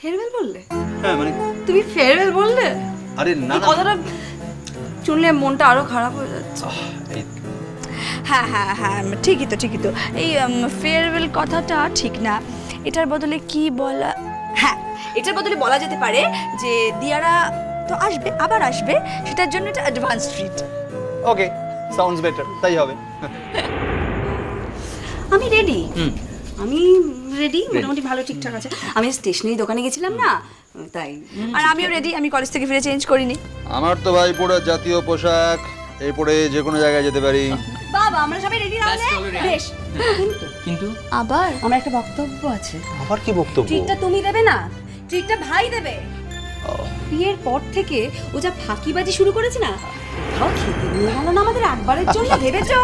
Farewell বললে? হ্যাঁ মানে তুমি ফেয়ারওয়েল বললে? আরে না এই কথাটা শুনলে মনটা আরো খারাপ হয়ে যাচ্ছে। এই হ্যাঁ হ্যাঁ হ্যাঁ, ঠিকই তো এই ফেয়ারওয়েল কথাটা ঠিক না, এটার বদলে কি বলা, হ্যাঁ এটার বদলে বলা যেতে পারে যে দিয়ারা তো আসবে, আবার আসবে, সেটার জন্য এটা অ্যাডভান্স ট্রিট। ওকে, সাউন্ডস বেটার, তাই হবে। আমি রেডি। আমি রেডি, মোটামুটি ভালো ঠিকঠাক আছে। আমি স্টেশনারি দোকানে গেছিলাম না, তাই। আর আমিও রেডি, আমি কলেজ থেকে ফিরে চেঞ্জ করিনি। আমার তো ভাই পরে জাতীয় পোশাক, এই পরে যে কোনো জায়গায় যেতে পারি। বাবা আমরা সবাই রেডি না হলে? বেশ, কিন্তু আবার আমার একটা বক্তব্য আছে। আবার কি বক্তব্য? ট্রিটটা তুমি দেবে না, ট্রিটটা ভাই দেবে। বিয়ের পর থেকে ও যা ফাঁকিবাজি শুরু করেছে না, কোথাও খেতে নিয়ে গেল না আমাদের একবারের জন্য, ভেবেছো?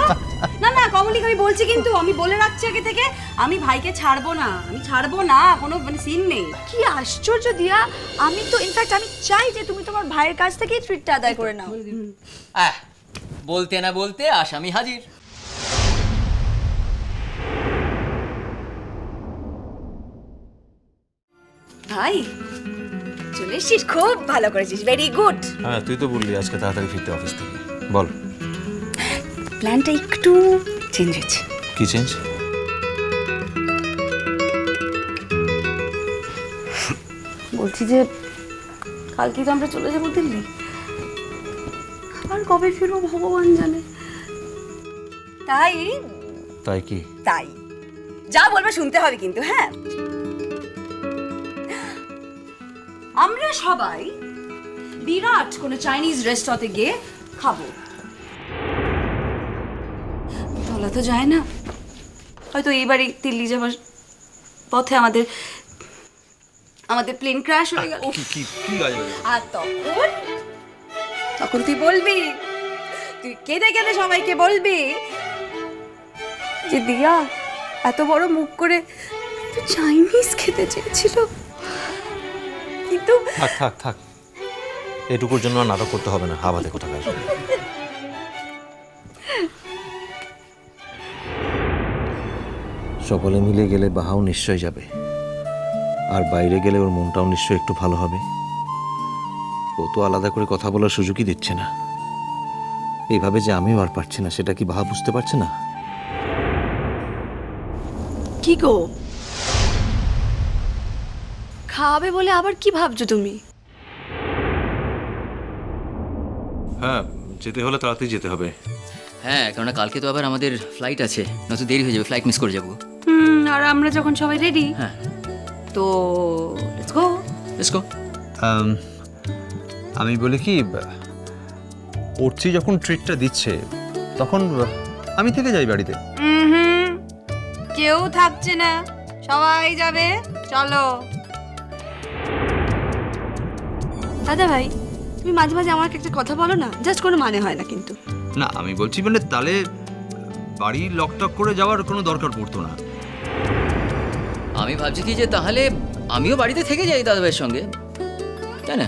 না না কমলিক, আমি বলছি কিন্তু, আমি বলে রাখছি আগে থেকে, আমি ভাইকে ছাড়বো না, আমি ছাড়বো না, কোনো মানে সিন নেই। কি আশ্চর্য দিয়া, আমি তো ইনফ্যাক্ট আমি চাই যে তুমি তোমার ভাইয়ের কাছ থেকেই ট্রিটটা আদায় করে নাও। বলতে না বলতে আসামি হাজির। ভাই চলে এসছিস, খুব ভালো করেছিস, ভেরি গুড। হ্যাঁ, তুই তো বললি আজকে তাড়াতাড়ি ফিরতে অফিস থেকে। বল প্ল্যানটা একটু চেঞ্জ হয়েছে। কি চেঞ্জ? বলছি যে কালকে তো আমরা চলে যাবো দিল্লি, আবার কবে ফিরবো ভগবান জানে। তাই তাই কি? তাই যা বলবে শুনতে হবে কিন্তু, হ্যাঁ? আমরা সবাই বিরাট কোনো চাইনিজ রেস্টুরেন্টে গিয়ে খাবো। বলা তো যায় না, হয়তো এইবারই দিল্লি যাবার পথে আমাদের প্লেন ক্র্যাশ হয়ে গেল। আর তখন তুই বলবি, তুই কেঁদে কেঁদে সবাইকে বলবি যে দিয়া এত বড় মুখ করে চাইনিজ খেতে চেয়েছিল, কিন্তু থাক থাক থাক, এটুকুর জন্য আর নাটক করতে হবে না, হাবাতে কোথাকার। সকলে মিলে গেলে বাহাও নিশ্চয় যাবে, আর বাইরে গেলে ওর মনটাও নিশ্চয় একটু ভালো হবে। ও তো আলাদা করে কথা বলার সুযোগই দিচ্ছে না। এইভাবে যে আমিও আর পারছি না, সেটা কি বাহা বুঝতে পারছে না? কি গো, খাওয়াবে বলে আবার কি ভাবছো তুমি? হ্যাঁ, যেতে হলে তাড়াতাড়ি যেতে হবে। হ্যাঁ, কেননা কালকে তো আবার আমাদের ফ্লাইট আছে, নয়তো দেরি হয়ে যাবে, ফ্লাইট মিস করে যাবো। আর আমরা যখন সবাই রেডি, হ্যাঁ, তো লেটস গো। Let's go. আমি বলি কি, অর্চি যখন ট্রিটটা দিচ্ছে তখন আমি থেকে যাই বাড়িতে। কেউ থাকছে না, সবাই যাবে, চলো। দাদা ভাই, তুমি মাঝে মাঝে আমাকে একটা কথা বলো না, জাস্ট কোনো মানে হয় না কিন্তু। না আমি বলছি মানে তাহলে বাড়ি লকটক করে যাওয়ার কোনো দরকার পড়তো না। আমি ভাবছি কি যে তাহলে আমিও বাড়িতে থেকে যাই দাদাভাইয়ের সঙ্গে, তাই না?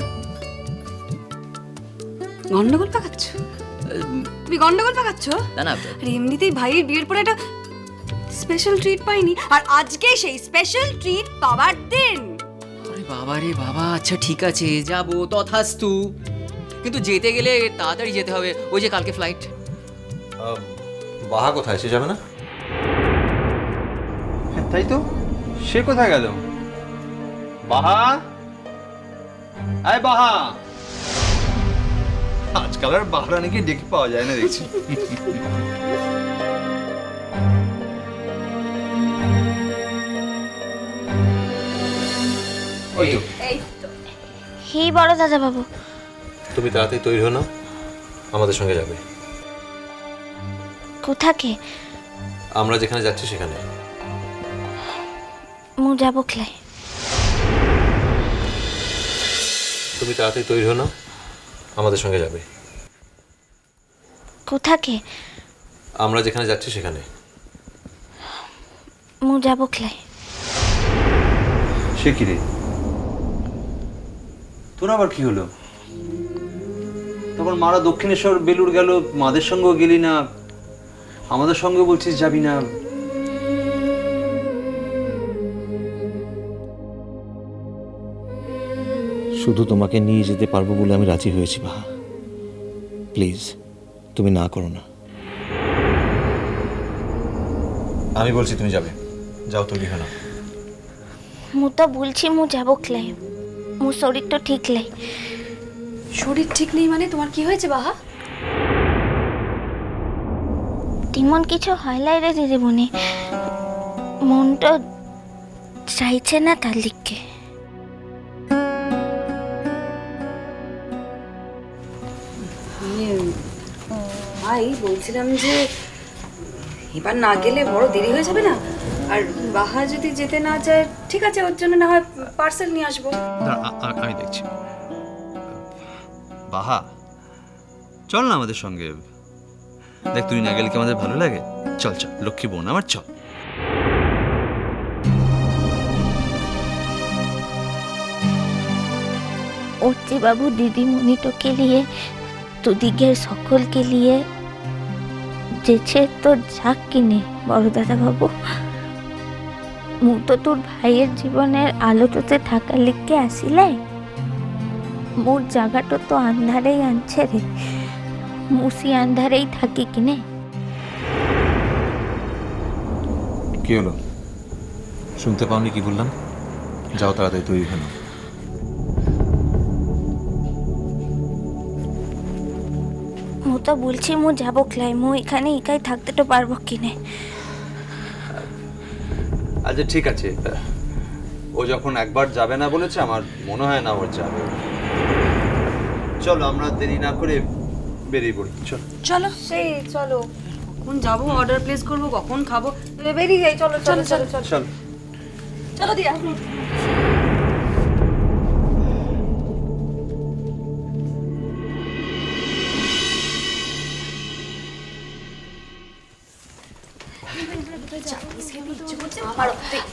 গন্ডগোল পাকাচ্ছ তুমি, গন্ডগোল পাকাচ্ছ। না না, আর এমনিতেই ভাইয়ের বিয়ের পরে একটা স্পেশাল ট্রিট পাইনি, আর আজকে সেই স্পেশাল ট্রিট পাওয়ার দিন। আরে বাবা রে বাবা, আচ্ছা ঠিক আছে যাবো, তথাস্তু, কিন্তু যেতে গেলে তাড়াতাড়ি যেতে হবে, ওই যে কালকে ফ্লাইট। বাহা কোথায়, সে যাবে না? তাই তো, সে কোথায় গেল? বাহা, আয় বাহা। আজকাল আর বাহারানিকে ডেকে পাওয়া যায় না দেখছি। ওই তো, হি বড় দাদা বাবু, তুমি তাড়াতাড়ি তৈরি হো না, আমাদের সঙ্গে যাবে। কোথাকে? আমরা যেখানে যাচ্ছি সেখানে। মু যাব ক্লাই। তুমি তাড়াতাড়ি তৈরি হো না, আমাদের সঙ্গে যাবে। কোথাকে? আমরা যেখানে যাচ্ছি সেখানে। মু যাব ক্লাই। সে কি রে, তোর আবার কি হলো? তখন মারা দক্ষিণেশ্বর বেলুর গেল, মাদের সঙ্গেও গেলি না, আমাদের সঙ্গে বলছিস যাবি না। শুধু তোমাকে নিয়ে যেতে পারবো বলে আমি রাজি হয়েছি বাহা। প্লিজ তুমি না করো না। আমি বলছি তুমি যাবে, যাও তৈরি হো না। ମୁଁ ତ ବୁଲଛି ମୁଁ যাব ক্লাই ମୋ শরীর তো ঠিক লাই। শরীর ঠিক নেই মানে তোমার কি হয়েছে বাহা? তেমন কিছু হয় লাই রে দিদিমণি, মনটা চাইছে না তার লিখকে। ভাই বলছিলাম যে এবার না গেলে বড় দেরি হয়ে যাবে না? আর বাহা যদি যেতে না চায় ঠিক আছে, ওর জন্য না হয় পার্সেল নিয়ে আসবো। আমি দেখছি। বাহা চল না আমাদের সঙ্গে। দেখ তুই না গেলে কি আমাদের ভালো লাগে? চল চল লক্ষ্মী বোন আমার, চল। ওরচি বাবু দিদিমণিটোকে নিয়ে দুদিকের সকলকে নিয়ে যেছে তো যাক কিনে বড় দাদা বাবু। মু তো তোর ভাইয়ের জীবনের আলোটোতে থাকার লিখকে আসিলাই। মোর জায়গাটা তো আন্ধারেই আনছে রে, মুসি আন্ধারেই থাকি কিনে। কি হলো, শুনতে পাওনি কি বললাম? যাও তাড়াতাড়ি তৈরি হো না। মু তো বলছি মু যাব ক্লাই, মু এখানে একাই থাকতে তো পারবো কিনে। আচ্ছা ঠিক আছে, ও যখন একবার যাবে না বলেছে আমার মনে হয় না ওর যাবে। চলো আমরা দেরি না করে বেরিয়ে পড়ি। চল চলো সেই চলো, কখন যাবো, অর্ডার প্লেস করবো, কখন খাবো, বেরিয়ে যাই। চলো চলো চলো চলো চল। চলো দিয়া।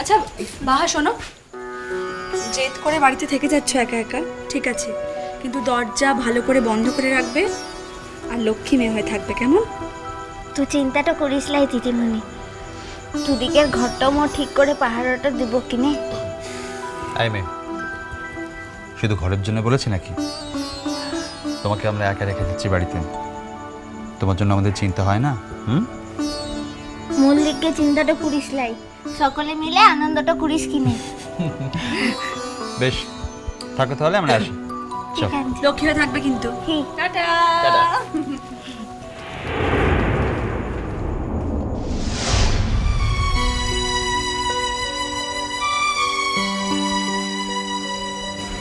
আচ্ছা বাহা শোনো, জেদ করে বাড়িতে থেকে যাচ্ছ একা একা ঠিক আছে, কিন্তু দরজা ভালো করে বন্ধ করে রাখবে আর লক্ষ্মী মেয়ে হয়ে থাকবে, কেমন? তুই চিন্তাটা করিস লাই দিদিমণি, দুদিকের ঘরটাও মো ঠিক করে পাহাড়টা দিব কিনে। আই মে শুধু ঘরের জন্য বলেছি নাকি? তোমাকে আমরা একা রেখে দিচ্ছি বাড়িতে, তোমার জন্য আমাদের চিন্তা হয় না? মূল দিকে চিন্তাটা করিস লাই, সকলে মিলে আনন্দটা করিস কিনে। বেশ থাকো তাহলে, আমরা আসি। ঠিক আছে, লক্ষ্মী হয়ে থাকবে কিন্তু। ঠিক। টাটা।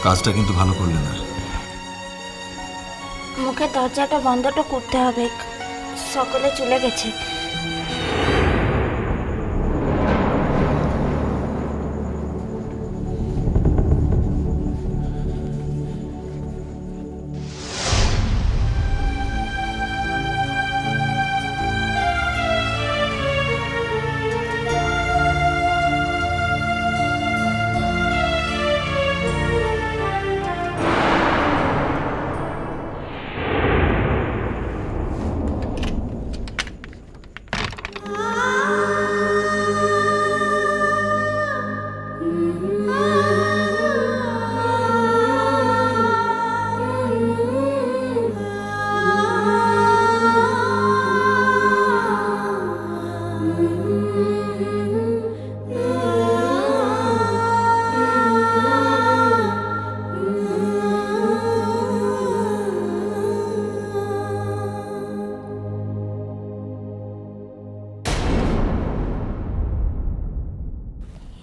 কাজটা কিন্তু ভালো করলে না। মুখে দরজাটা বন্ধটা করতে হবে, সকলে চলে গেছে।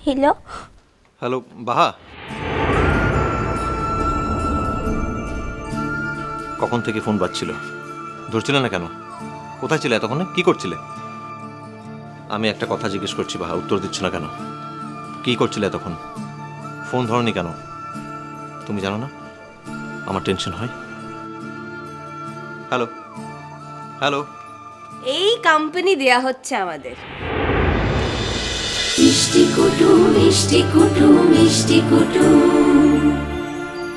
হ্যালো হ্যালো বাহা, কখন থেকে ফোন বাজছিল? ধরছিলে না কেন? কোথায় ছিলে এতক্ষণে? কি করছিলে? আমি একটা কথা জিজ্ঞেস করছি বাহা, উত্তর দিচ্ছ না কেন? কি করছিলে এতক্ষণ? ফোন ধরনি কেন? তুমি জানো না আমার টেনশন হয়? হ্যালো হ্যালো, এই কোম্পানি দেয়া হচ্ছে আমাদের। মিষ্টি কুটু মিষ্টি কুটু মিষ্টি কুটু।